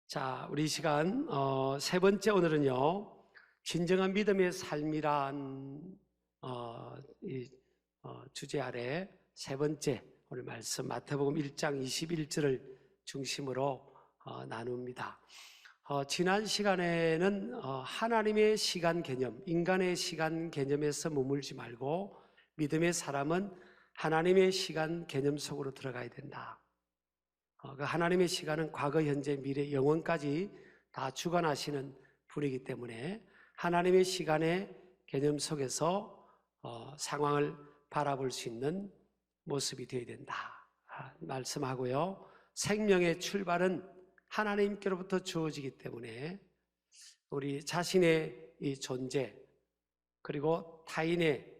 자, 우리 시간 세 번째 오늘은요, 진정한 믿음의 삶이란 주제 아래 세 번째 오늘 말씀 마태복음 1장 21절을 중심으로 나눕니다. 지난 시간에는 하나님의 시간 개념, 인간의 시간 개념에서 머물지 말고 믿음의 사람은 하나님의 시간 개념 속으로 들어가야 된다. 그 하나님의 시간은 과거, 현재, 미래, 영원까지 다 주관하시는 분이기 때문에 하나님의 시간의 개념 속에서 상황을 바라볼 수 있는 모습이 되어야 된다 말씀하고요. 생명의 출발은 하나님께로부터 주어지기 때문에 우리 자신의 이 존재 그리고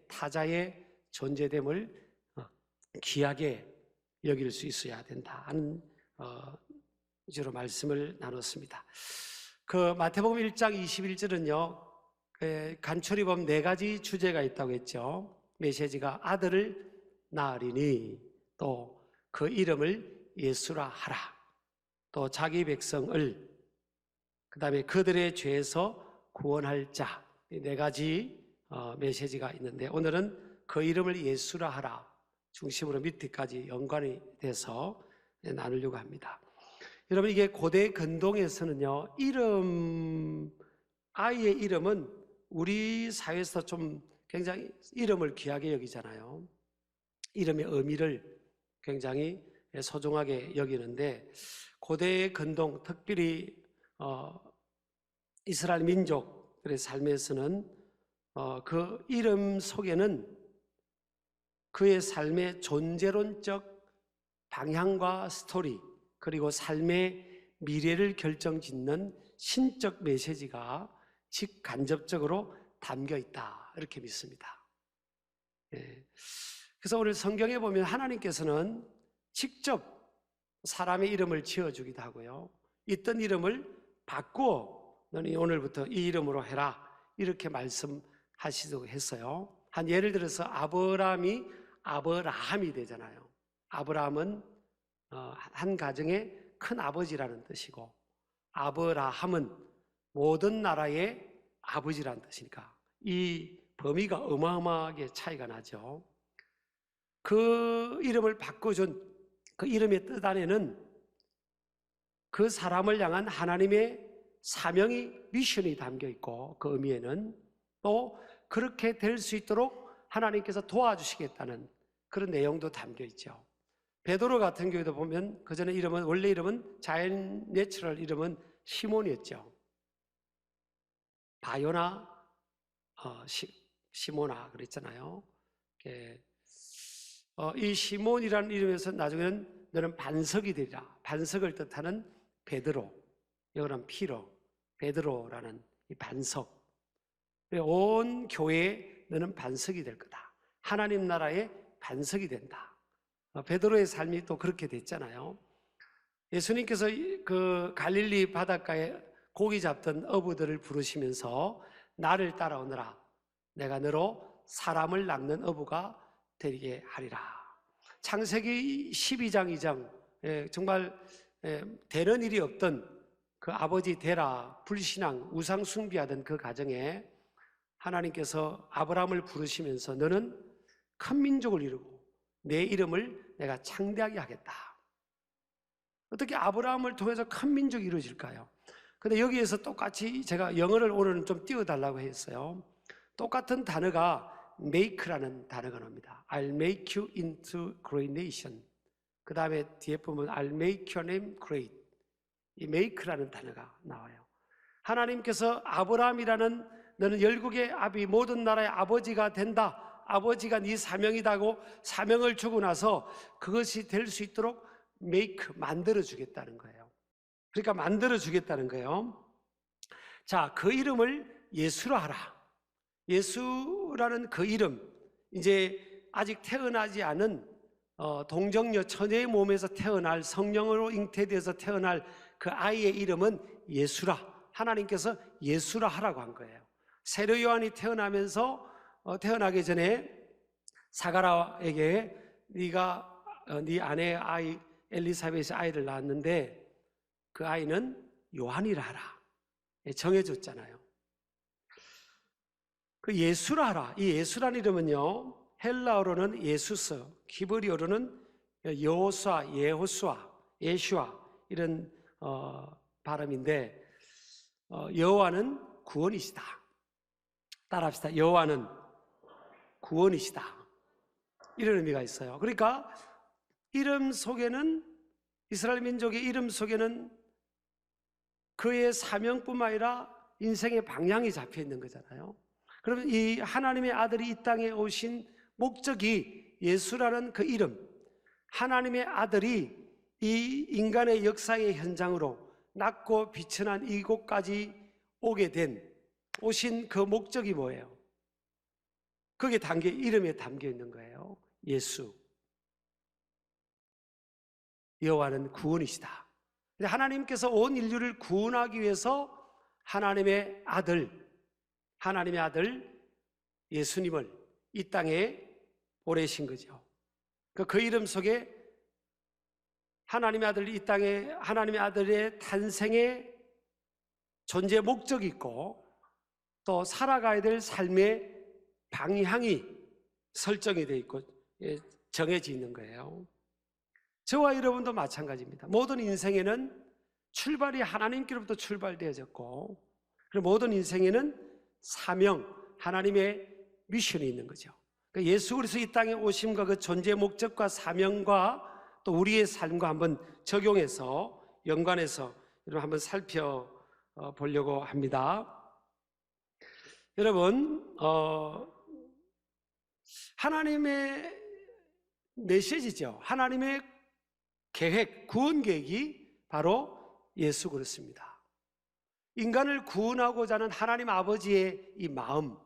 타자의 존재됨을 귀하게 여길 수 있어야 된다 하는 주로 말씀을 나눴습니다. 그 마태복음 1장 21절은요, 간추리 보면 네 가지 주제가 있다고 했죠. 메시지가 아들을 낳으리니, 또 그 이름을 예수라 하라, 또 자기 백성을, 그 다음에 그들의 죄에서 구원할 자, 이 네 가지 메시지가 있는데, 오늘은 그 이름을 예수라 하라 중심으로 밑에까지 연관이 돼서 나누려고 합니다. 여러분, 이게 고대 근동에서는요, 아이의 이름은 우리 사회에서 좀 굉장히 이름을 귀하게 여기잖아요. 이름의 의미를 굉장히 소중하게 여기는데, 고대 근동, 특별히 이스라엘 민족들의 삶에서는 그 이름 속에는 그의 삶의 존재론적 방향과 스토리, 그리고 삶의 미래를 결정짓는 신적 메시지가 직간접적으로 담겨 있다, 이렇게 믿습니다. 그래서 오늘 성경에 보면 하나님께서는 직접 사람의 이름을 지어주기도 하고요, 있던 이름을 바꾸어 너는 오늘부터 이 이름으로 해라, 이렇게 말씀하시기도 했어요. 한 예를 들어서 아브라함이 아브라함이 되잖아요. 아브라함은 한 가정의 큰 아버지라는 뜻이고, 아브라함은 모든 나라의 아버지라는 뜻이니까 이 범위가 어마어마하게 차이가 나죠. 그 이름을 바꿔준 그 이름의 뜻 안에는 그 사람을 향한 하나님의 사명이, 미션이 담겨 있고, 그 의미에는 또 그렇게 될 수 있도록 하나님께서 도와주시겠다는 그런 내용도 담겨 있죠. 베드로 같은 경우도 보면 그 전에 이름은, 원래 이름은 자연 내추럴 이름은 시몬이었죠. 바요나 시모나 그랬잖아요. 이 시몬이라는 이름에서 나중에는 너는 반석이 되리라, 반석을 뜻하는 베드로, 여기는 피로, 베드로라는 이 반석, 온 교회에 너는 반석이 될 거다, 하나님 나라의 반석이 된다. 베드로의 삶이 또 그렇게 됐잖아요. 예수님께서 그 갈릴리 바닷가에 고기 잡던 어부들을 부르시면서 나를 따라오너라, 내가 너로 사람을 낚는 어부가 되게 하리라. 창세기 12장 2장, 정말 되는 일이 없던 그 아버지 데라, 불신앙, 우상 숭배하던 그 가정에 하나님께서 아브라함을 부르시면서 너는 큰 민족을 이루고 내 이름을 내가 창대하게 하겠다. 어떻게 아브라함을 통해서 큰 민족이 이루어질까요? 근데 여기에서 똑같이 제가 영어를 오늘은 좀 띄워달라고 했어요. 똑같은 단어가 make라는 단어가 나옵니다. I'll make you into great nation. 그 다음에 뒤에 보면 I'll make your name great. 이 make라는 단어가 나와요. 하나님께서 아브라함이라는 너는 열국의 아비, 모든 나라의 아버지가 된다, 아버지가 네 사명이다고 사명을 주고 나서 그것이 될 수 있도록 만들어 주겠다는 거예요. 그러니까 만들어 주겠다는 거예요. 자, 그 이름을 예수라 하라. 예수라는 그 이름, 이제 아직 태어나지 않은 동정녀 처녀의 몸에서 태어날, 성령으로 잉태되어서 태어날 그 아이의 이름은 예수라, 하나님께서 예수라 하라고 한 거예요. 세례 요한이 태어나기 전에 사가라에게 네가 네 아내 아이 엘리사벳의 아이를 낳았는데 그 아이는 요한이라 하라 정해줬잖아요. 그 예수라 하라. 이 예수란 이름은요, 헬라어로는 예수스, 히브리어로는 여호수아, 예슈아 이런 발음인데, 여호와는 구원이시다. 따라합시다. 여호와는 구원이시다. 이런 의미가 있어요. 그러니까 이름 속에는, 이스라엘 민족의 이름 속에는 그의 사명뿐만 아니라 인생의 방향이 잡혀 있는 거잖아요. 그러면 이 하나님의 아들이 이 땅에 오신 목적이 예수라는 그 이름, 하나님의 아들이 이 인간의 역사의 현장으로 낮고 비천한 이곳까지 오게 된, 오신 그 목적이 뭐예요? 그게 이름에 담겨 있는 거예요. 예수. 여호와는 구원이시다. 하나님께서 온 인류를 구원하기 위해서 하나님의 아들 예수님을 이 땅에 보내신 거죠. 그 이름 속에 하나님의 아들이 이 땅에, 하나님의 아들의 탄생의 존재 목적이 있고, 또 살아가야 될 삶의 방향이 설정이 되어 있고 정해져 있는 거예요. 저와 여러분도 마찬가지입니다. 모든 인생에는 출발이 하나님께로부터 출발되어졌고, 그리고 모든 인생에는 사명, 하나님의 미션이 있는 거죠. 그러니까 예수 그리스도 이 땅에 오심과 그 존재 목적과 사명과 또 우리의 삶과 한번 적용해서, 연관해서 여러분 한번 살펴보려고 합니다. 여러분, 하나님의 메시지죠. 하나님의 계획, 구원 계획이 바로 예수 그리스도입니다. 인간을 구원하고자 하는 하나님 아버지의 이 마음,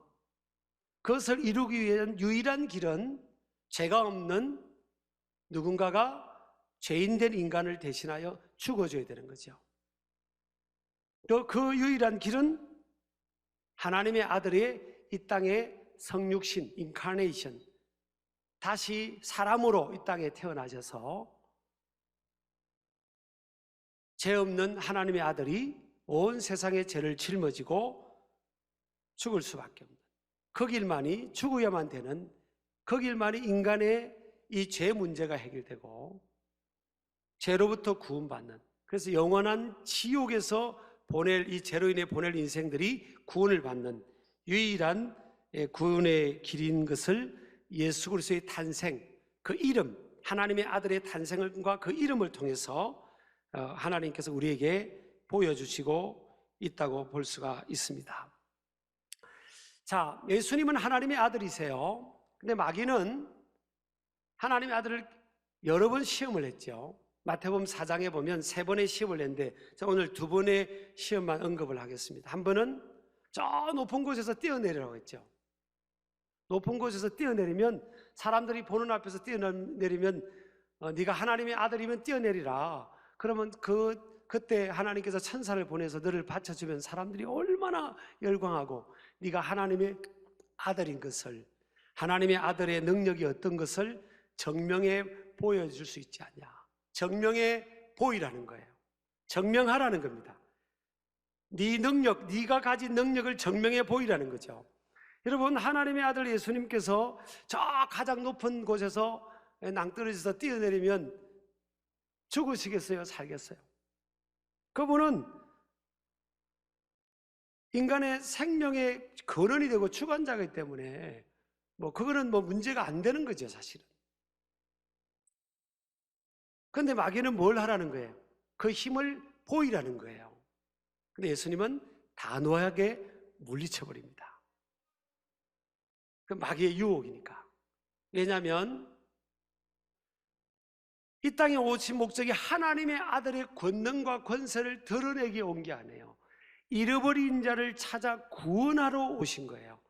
그것을 이루기 위한 유일한 길은 죄가 없는 누군가가 죄인된 인간을 대신하여 죽어줘야 되는 거죠. 또 그 유일한 길은 하나님의 아들의 이 땅의 성육신, 인카네이션, 다시 사람으로 이 땅에 태어나셔서 죄 없는 하나님의 아들이 온 세상의 죄를 짊어지고 죽을 수밖에 없는, 그 길만이, 죽어야만 되는 그 길만이 인간의 이 죄 문제가 해결되고 죄로부터 구원받는, 그래서 영원한 지옥에서 이 죄로 인해 보낼 인생들이 구원을 받는 유일한 구원의 길인 것을 예수 그리스도의 탄생, 그 이름, 하나님의 아들의 탄생과 그 이름을 통해서 하나님께서 우리에게 보여주시고 있다고 볼 수가 있습니다. 자, 예수님은 하나님의 아들이세요. 근데 마귀는 하나님의 아들을 여러 번 시험을 했죠. 마태복음 4장에 보면 3번의 시험을 했는데, 오늘 2번의 시험만 언급을 하겠습니다. 한 번은 저 높은 곳에서 뛰어내리라고 했죠. 높은 곳에서 뛰어내리면, 사람들이 보는 앞에서 뛰어내리면 네가 하나님의 아들이면 뛰어내리라. 그러면 그때 하나님께서 천사를 보내서 너를 받쳐주면 사람들이 얼마나 열광하고 네가 하나님의 아들인 것을, 하나님의 아들의 능력이 어떤 것을 증명해 보여줄 수 있지 않냐. 증명해 보이라는 거예요. 증명하라는 겁니다. 네 능력, 네가 가진 능력을 증명해 보이라는 거죠. 여러분, 하나님의 아들 예수님께서 저 가장 높은 곳에서 낭떠러지에서 뛰어내리면 죽으시겠어요? 살겠어요? 그분은 인간의 생명의 근원이 되고 주관자이기 때문에 그거는 문제가 안 되는 거죠, 사실은. 그런데 마귀는 뭘 하라는 거예요? 그 힘을 보이라는 거예요. 근데 예수님은 단호하게 물리쳐버립니다. 그 마귀의 유혹이니까. 왜냐하면 이 땅에 오신 목적이 하나님의 아들의 권능과 권세를 드러내기 온 게 아니에요. 잃어버린 자를 찾아 구원하러 오신 거예요.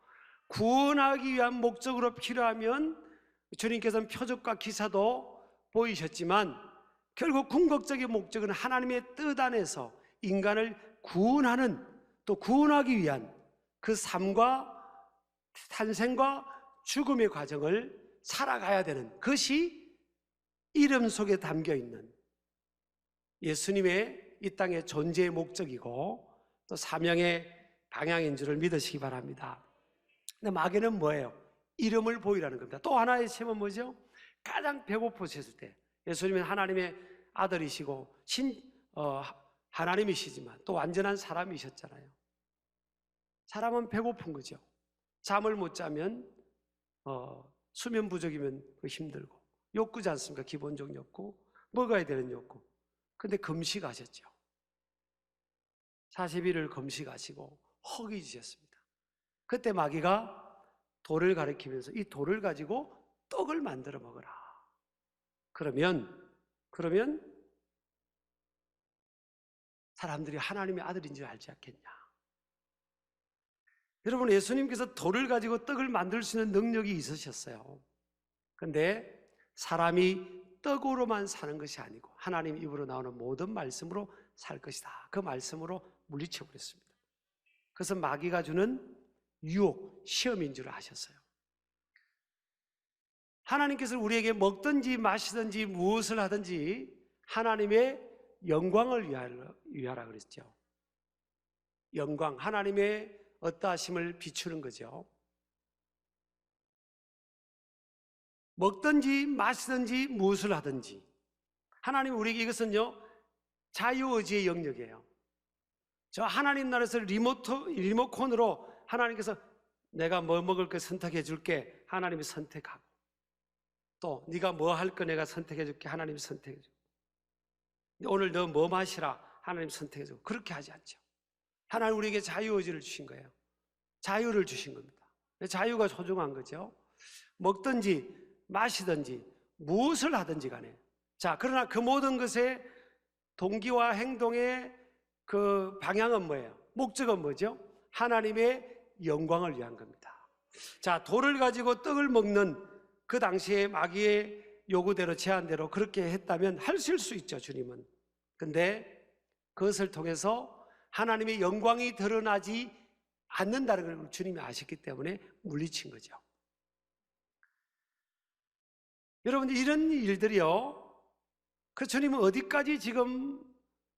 구원하기 위한 목적으로 필요하면 주님께서는 표적과 기사도 보이셨지만 결국 궁극적인 목적은 하나님의 뜻 안에서 인간을 구원하는, 또 구원하기 위한 그 삶과 탄생과 죽음의 과정을 살아가야 되는 것이 이름 속에 담겨 있는 예수님의 이 땅의 존재의 목적이고 또 사명의 방향인 줄을 믿으시기 바랍니다. 근데 마귀는 뭐예요? 이름을 보이라는 겁니다. 또 하나의 시험은 뭐죠? 가장 배고프셨을 때, 예수님은 하나님의 아들이시고 하나님이시지만 또 완전한 사람이셨잖아요. 사람은 배고픈 거죠. 잠을 못 자면 수면 부족이면 힘들고, 욕구지 않습니까? 기본적 욕구, 먹어야 되는 욕구. 근데 금식하셨죠. 40일을 금식하시고 허기지셨습니다. 그때 마귀가 돌을 가리키면서 이 돌을 가지고 떡을 만들어 먹어라. 그러면 사람들이 하나님의 아들인 줄 알지 않겠냐. 여러분, 예수님께서 돌을 가지고 떡을 만들 수 있는 능력이 있으셨어요. 그런데 사람이 떡으로만 사는 것이 아니고 하나님 입으로 나오는 모든 말씀으로 살 것이다. 그 말씀으로 물리쳐 버렸습니다. 그것은 마귀가 주는 유혹, 시험인 줄 아셨어요. 하나님께서 우리에게 먹든지 마시든지 무엇을 하든지 하나님의 영광을 위하라 그랬죠. 영광, 하나님의 어떠하심을 비추는 거죠. 먹든지 마시든지 무엇을 하든지 하나님 우리에게 이것은요 자유의지의 영역이에요. 저 하나님 나라에서 리모컨으로 하나님께서 내가 뭐 먹을 거 선택해 줄게, 하나님이 선택하고, 또 네가 뭐 할 거 내가 선택해 줄게, 하나님이 선택해 주고, 오늘 너 뭐 마시라, 하나님 선택해 주고. 그렇게 하지 않죠. 하나님 우리에게 자유의지를 주신 거예요. 자유를 주신 겁니다. 자유가 소중한 거죠. 먹든지 마시든지 무엇을 하든지 간에. 자, 그러나 그 모든 것의 동기와 행동의 그 방향은 뭐예요? 목적은 뭐죠? 하나님의 영광을 위한 겁니다. 자, 돌을 가지고 떡을 먹는 그 당시에 마귀의 요구대로, 제안대로 그렇게 했다면 하실 수 있죠, 주님은. 근데 그것을 통해서 하나님의 영광이 드러나지 않는다는 걸 주님이 아셨기 때문에 물리친 거죠. 여러분들, 이런 일들이요, 그 주님은 어디까지 지금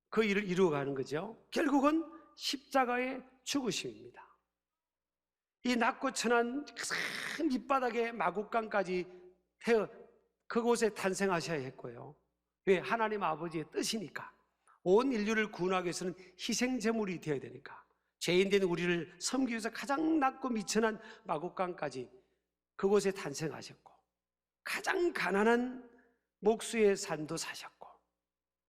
그 일을 이루어가는 거죠? 결국은 십자가의 죽으심입니다. 이 낮고 천한 큰 밑바닥의 마국간까지 그곳에 탄생하셔야 했고요. 왜? 하나님 아버지의 뜻이니까. 온 인류를 구원하기 위해서는 희생제물이 되어야 되니까. 죄인된 우리를 섬기기 위해서 가장 낮고 미천한 마국간까지 그곳에 탄생하셨고, 가장 가난한 목수의 산도 사셨고,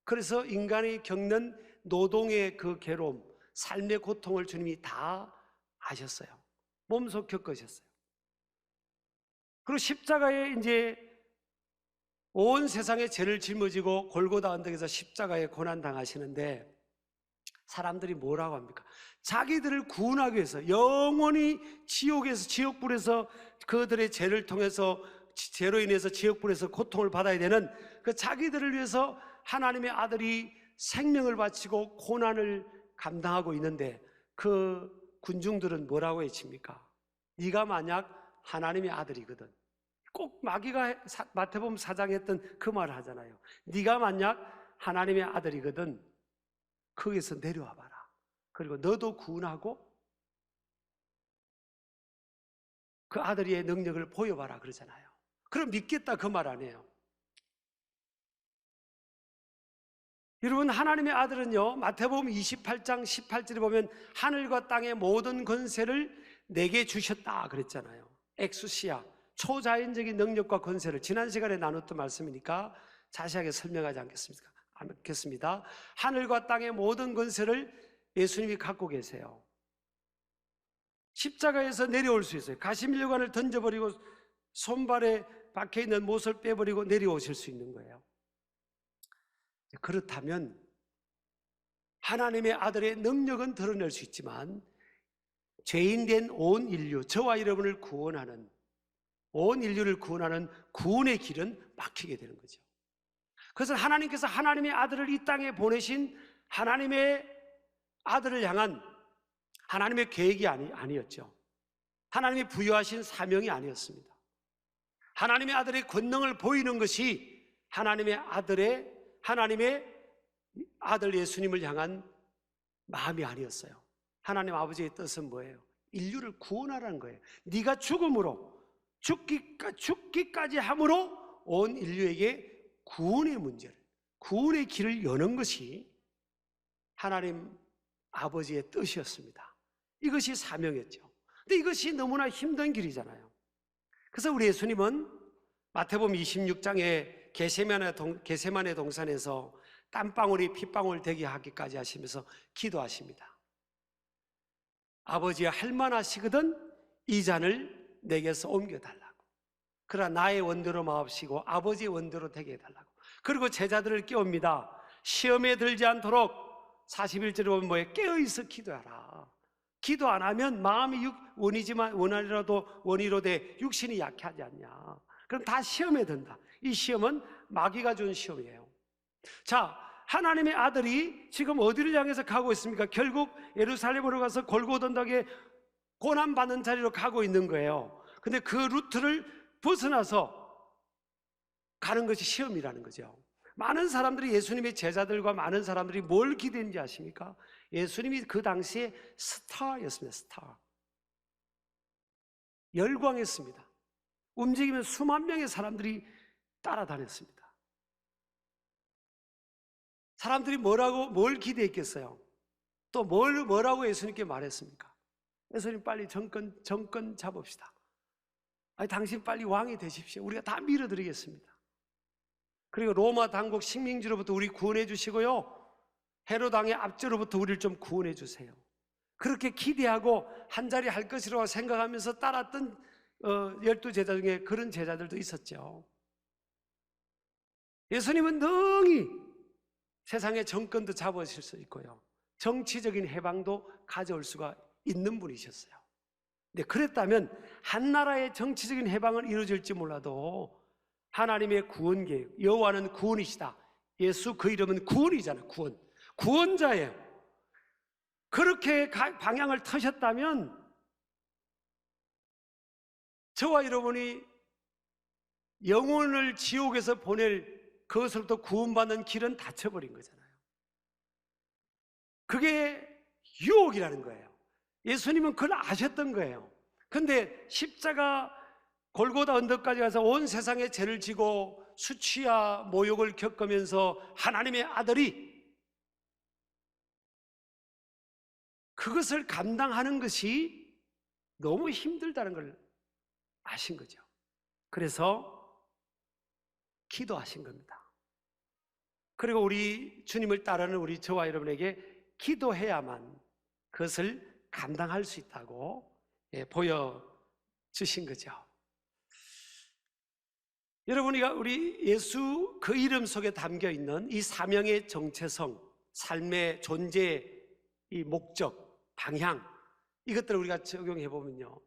그래서 인간이 겪는 노동의 그 괴로움, 삶의 고통을 주님이 다 아셨어요. 몸소 겪으셨어요. 그리고 십자가에 이제 온 세상의 죄를 짊어지고 골고다 언덕에서 십자가에 고난당하시는데 사람들이 뭐라고 합니까? 자기들을 구원하기 위해서 영원히 지옥불에서 그들의 죄를 통해서, 죄로 인해서 지옥불에서 고통을 받아야 되는 그 자기들을 위해서 하나님의 아들이 생명을 바치고 고난을 감당하고 있는데 그 군중들은 뭐라고 외칩니까? 네가 만약 하나님의 아들이거든. 꼭 마귀가 마태복음 4장에 했던 그 말을 하잖아요. 네가 만약 하나님의 아들이거든 거기서 내려와 봐라. 그리고 너도 구원하고 그 아들의 능력을 보여봐라 그러잖아요. 그럼 믿겠다 그 말 아니에요. 여러분, 하나님의 아들은요, 마태복음 28장 18절에 보면 하늘과 땅의 모든 권세를 내게 주셨다 그랬잖아요. 엑수시아, 초자연적인 능력과 권세를 지난 시간에 나눴던 말씀이니까 자세하게 설명하지 않겠습니다. 하늘과 땅의 모든 권세를 예수님이 갖고 계세요. 십자가에서 내려올 수 있어요. 가시밀관을 던져버리고 손발에 박혀있는 못을 빼버리고 내려오실 수 있는 거예요. 그렇다면 하나님의 아들의 능력은 드러낼 수 있지만 죄인된 온 인류, 저와 여러분을 구원하는, 온 인류를 구원하는 구원의 길은 막히게 되는 거죠. 그래서 하나님께서 하나님의 아들을 이 땅에 보내신 하나님의 아들을 향한 하나님의 계획이 아니었죠. 하나님이 부여하신 사명이 아니었습니다. 하나님의 아들의 권능을 보이는 것이 하나님의 아들 예수님을 향한 마음이 아니었어요. 하나님 아버지의 뜻은 뭐예요? 인류를 구원하라는 거예요. 네가 죽음으로 죽기까지 함으로 온 인류에게 구원의 문제를, 구원의 길을 여는 것이 하나님 아버지의 뜻이었습니다. 이것이 사명이었죠. 근데 이것이 너무나 힘든 길이잖아요. 그래서 우리 예수님은 마태복음 26장에 게세마네 동산에서 땀방울이 핏방울 되게 하기까지 하시면서 기도하십니다. 아버지야, 할 만하시거든 이 잔을 내게서 옮겨달라고. 그러나 나의 원대로 마옵시고 아버지의 원대로 되게 해달라고. 그리고 제자들을 깨웁니다. 시험에 들지 않도록 41절에 보면 뭐예요? 깨어있어 기도하라. 기도 안 하면 마음이 원이지만 원하리라도 원이로 돼 육신이 약하지 않냐. 그럼 다 시험에 든다. 이 시험은 마귀가 준 시험이에요. 자, 하나님의 아들이 지금 어디를 향해서 가고 있습니까? 결국 예루살렘으로 가서 골고다 언덕에 고난받는 자리로 가고 있는 거예요. 근데 그 루트를 벗어나서 가는 것이 시험이라는 거죠. 많은 사람들이, 예수님의 제자들과 많은 사람들이 뭘 기대했는지 아십니까? 예수님이 그 당시에 스타였습니다. 스타. 열광했습니다. 움직이면 수만 명의 사람들이 따라다녔습니다. 사람들이 뭘 기대했겠어요? 또 뭐라고 예수님께 말했습니까? 예수님, 빨리 정권 잡읍시다. 아니, 당신 빨리 왕이 되십시오. 우리가 다 밀어드리겠습니다. 그리고 로마 당국 식민지로부터 우리 구원해 주시고요, 헤롯 왕의 압제로부터 우리를 좀 구원해 주세요. 그렇게 기대하고 한 자리 할 것이라고 생각하면서 따랐던 12제자 중에 그런 제자들도 있었죠. 예수님은 능히 세상의 정권도 잡으실 수 있고요, 정치적인 해방도 가져올 수가 있는 분이셨어요. 근데 그랬다면 한 나라의 정치적인 해방은 이루어질지 몰라도 하나님의 구원 계획, 여호와는 구원이시다. 예수 그 이름은 구원이잖아요. 구원자예요. 그렇게 방향을 터셨다면 저와 여러분이 영혼을 지옥에서 보낼 그것으로부터 구원받는 길은 닫혀버린 거잖아요. 그게 유혹이라는 거예요. 예수님은 그걸 아셨던 거예요. 근데 십자가 골고다 언덕까지 가서 온 세상의 죄를 지고 수치와 모욕을 겪으면서 하나님의 아들이 그것을 감당하는 것이 너무 힘들다는 걸 아신 거죠. 그래서 기도하신 겁니다. 그리고 우리 주님을 따르는 우리 저와 여러분에게 기도해야만 그것을 감당할 수 있다고 보여주신 거죠. 여러분이 우리 예수 그 이름 속에 담겨 있는 이 사명의 정체성, 삶의 존재의 이 목적, 방향, 이것들을 우리가 적용해 보면요,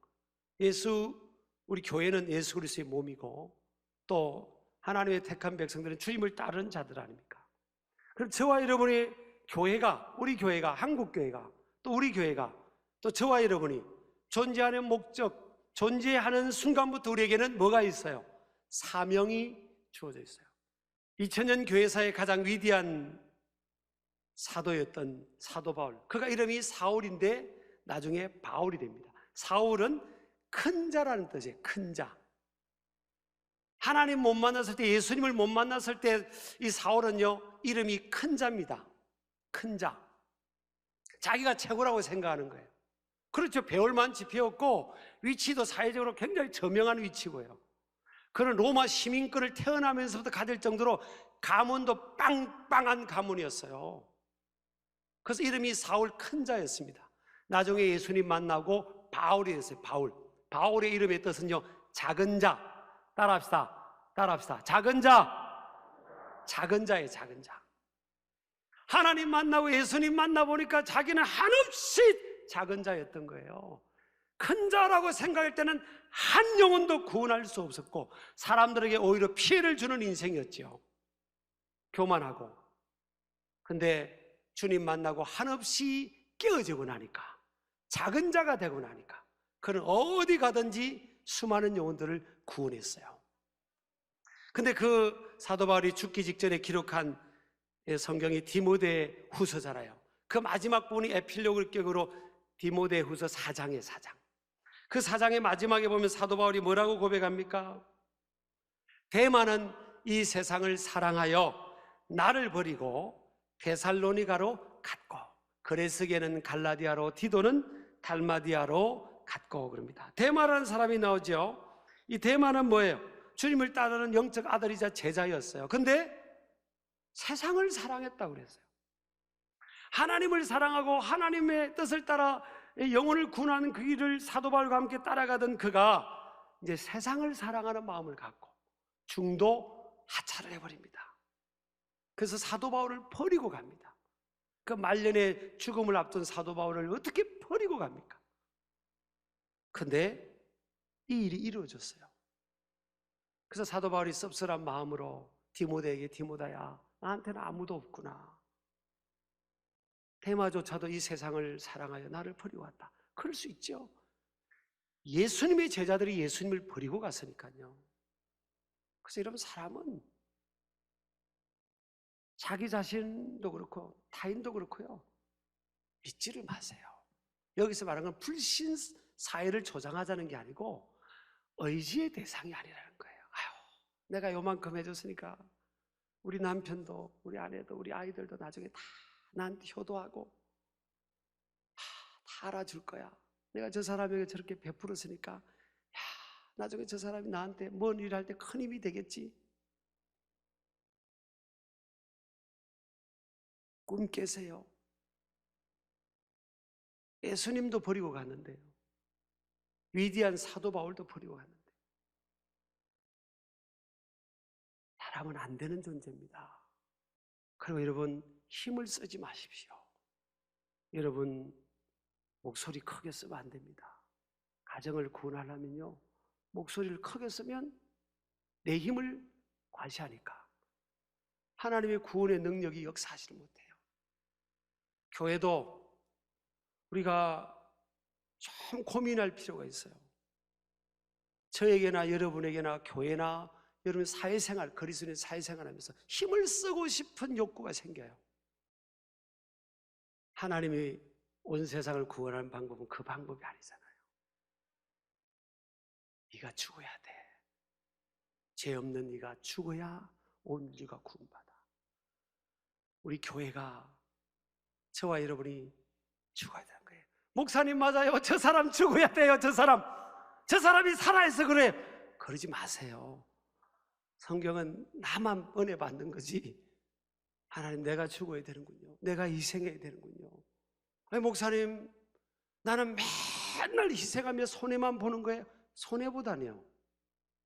우리 교회는 예수 그리스도의 몸이고 또 하나님의 택한 백성들은 주님을 따르는 자들 아닙니까? 그럼 저와 여러분의 교회가, 우리 교회가, 한국 교회가, 또 우리 교회가, 또 저와 여러분이 존재하는 목적, 존재하는 순간부터 우리에게는 뭐가 있어요? 사명이 주어져 있어요. 2000년 교회사의 가장 위대한 사도였던 사도 바울, 그가 이름이 사울인데 나중에 바울이 됩니다. 사울은 큰 자라는 뜻이에요. 큰 자. 하나님 못 만났을 때, 예수님을 못 만났을 때 이 사울은요, 이름이 큰 자입니다. 큰 자. 자기가 최고라고 생각하는 거예요. 그렇죠. 배울 만치 배웠고 위치도 사회적으로 굉장히 저명한 위치고요. 그는 로마 시민권을 태어나면서부터 가질 정도로 가문도 빵빵한 가문이었어요. 그래서 이름이 사울 큰 자였습니다. 나중에 예수님 만나고 바울이 됐어요. 바울의 이름의 뜻은요, 작은 자. 따라합시다. 작은 자예요. 작은 자. 하나님 만나고 예수님 만나보니까 자기는 한없이 작은 자였던 거예요. 큰 자라고 생각할 때는 한 영혼도 구원할 수 없었고 사람들에게 오히려 피해를 주는 인생이었죠. 교만하고. 근데 주님 만나고 한없이 깨어지고 나니까, 작은 자가 되고 나니까 그는 어디 가든지 수많은 영혼들을 구원했어요. 근데 그 사도 바울이 죽기 직전에 기록한 성경이 디모데 후서잖아요. 그 마지막 부분이 에필로그 격으로 디모데 후서 4장의 4장. 그 4장의 마지막에 보면 사도 바울이 뭐라고 고백합니까? 데마는 이 세상을 사랑하여 나를 버리고 데살로니가로 갔고, 그레스게는 갈라디아로, 디도는 달마디아로 갔고 그럽니다. 데마라는 사람이 나오죠. 이 데마는 뭐예요? 주님을 따르는 영적 아들이자 제자였어요. 근데 세상을 사랑했다고 그랬어요. 하나님을 사랑하고 하나님의 뜻을 따라 영혼을 구원하는 그 길을 사도 바울과 함께 따라가던 그가 이제 세상을 사랑하는 마음을 갖고 중도 하차를 해버립니다. 그래서 사도 바울을 버리고 갑니다. 그 말년에 죽음을 앞둔 사도 바울을 어떻게 버리고 갑니까? 근데 이 일이 이루어졌어요. 그래서 사도 바울이 씁쓸한 마음으로 디모데에게, 디모다야, 나한테는 아무도 없구나. 데마조차도 이 세상을 사랑하여 나를 버리고 왔다. 그럴 수 있죠. 예수님의 제자들이 예수님을 버리고 갔으니까요. 그래서 여러분, 사람은 자기 자신도 그렇고 타인도 그렇고요, 믿지를 마세요. 여기서 말하는 건 불신 사회를 조장하자는 게 아니고 의지의 대상이 아니라는 거예요. 아유, 내가 요만큼 해줬으니까 우리 남편도 우리 아내도 우리 아이들도 나중에 다 나한테 효도하고 다 알아줄 거야. 내가 저 사람에게 저렇게 베풀었으니까 야, 나중에 저 사람이 나한테 뭔 일을 할 때 큰 힘이 되겠지. 꿈 깨세요. 예수님도 버리고 갔는데요, 위대한 사도 바울도 버리고 갔는데, 사람은 안 되는 존재입니다. 그리고 여러분, 힘을 쓰지 마십시오. 여러분, 목소리 크게 쓰면 안 됩니다. 가정을 구원하려면요, 목소리를 크게 쓰면 내 힘을 과시하니까 하나님의 구원의 능력이 역사하지를 못해요. 교회도 우리가 좀 고민할 필요가 있어요. 저에게나 여러분에게나 교회나 여러분 사회생활, 그리스도인의 사회생활 하면서 힘을 쓰고 싶은 욕구가 생겨요. 하나님이 온 세상을 구원하는 방법은 그 방법이 아니잖아요. 네가 죽어야 돼. 죄 없는 네가 죽어야 온 인류가 구원받아. 우리 교회가, 저와 여러분이 죽어야 되는 거예요. 목사님 맞아요, 저 사람 죽어야 돼요. 저 사람이 살아있어 그래. 그러지 마세요. 성경은 나만 은혜 받는 거지, 하나님 내가 죽어야 되는군요, 내가 희생해야 되는군요. 아니, 목사님 나는 맨날 희생하며 손해만 보는 거예요. 손해보다니요,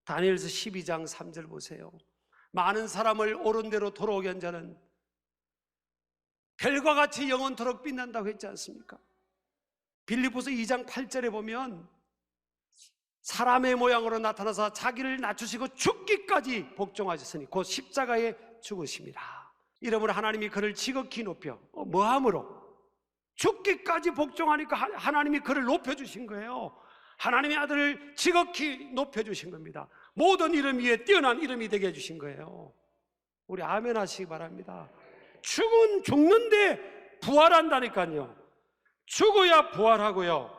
다니엘서 12장 3절 보세요. 많은 사람을 옳은 대로 돌아오게 한 자는 별과 같이 영원토록 빛난다고 했지 않습니까? 빌립보서 2장 8절에 보면 사람의 모양으로 나타나서 자기를 낮추시고 죽기까지 복종하셨으니 곧 십자가에 죽으심이라. 이러므로 하나님이 그를 지극히 높여, 뭐함으로? 죽기까지 복종하니까 하나님이 그를 높여주신 거예요. 하나님의 아들을 지극히 높여주신 겁니다. 모든 이름 위에 뛰어난 이름이 되게 해주신 거예요. 우리 아멘 하시기 바랍니다. 죽는데 부활한다니까요. 죽어야 부활하고요,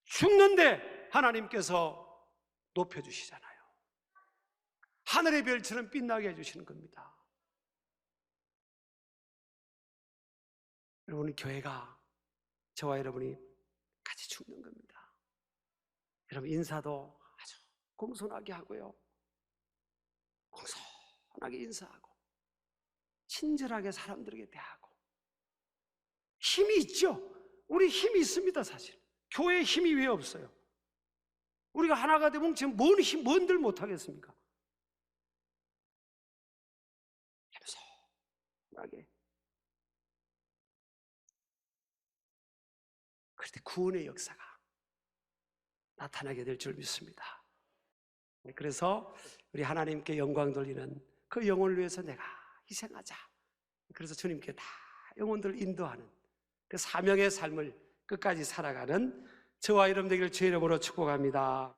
죽는데 하나님께서 높여주시잖아요. 하늘의 별처럼 빛나게 해주시는 겁니다. 여러분, 교회가, 저와 여러분이 같이 죽는 겁니다. 여러분, 인사도 아주 공손하게 하고요, 공손하게 인사하고 친절하게 사람들에게 대하고. 힘이 있죠. 우리 힘이 있습니다. 사실 교회에 힘이 왜 없어요? 우리가 하나가 되면 지금 뭔들 못하겠습니까? 겸손하게. 그럴 때 구원의 역사가 나타나게 될 줄 믿습니다. 그래서 우리 하나님께 영광 돌리는 그 영혼을 위해서 내가 희생하자. 그래서 주님께 다 영혼들을 인도하는 그 사명의 삶을 끝까지 살아가는 저와 여러분 되기를 주의 이름으로 축복합니다.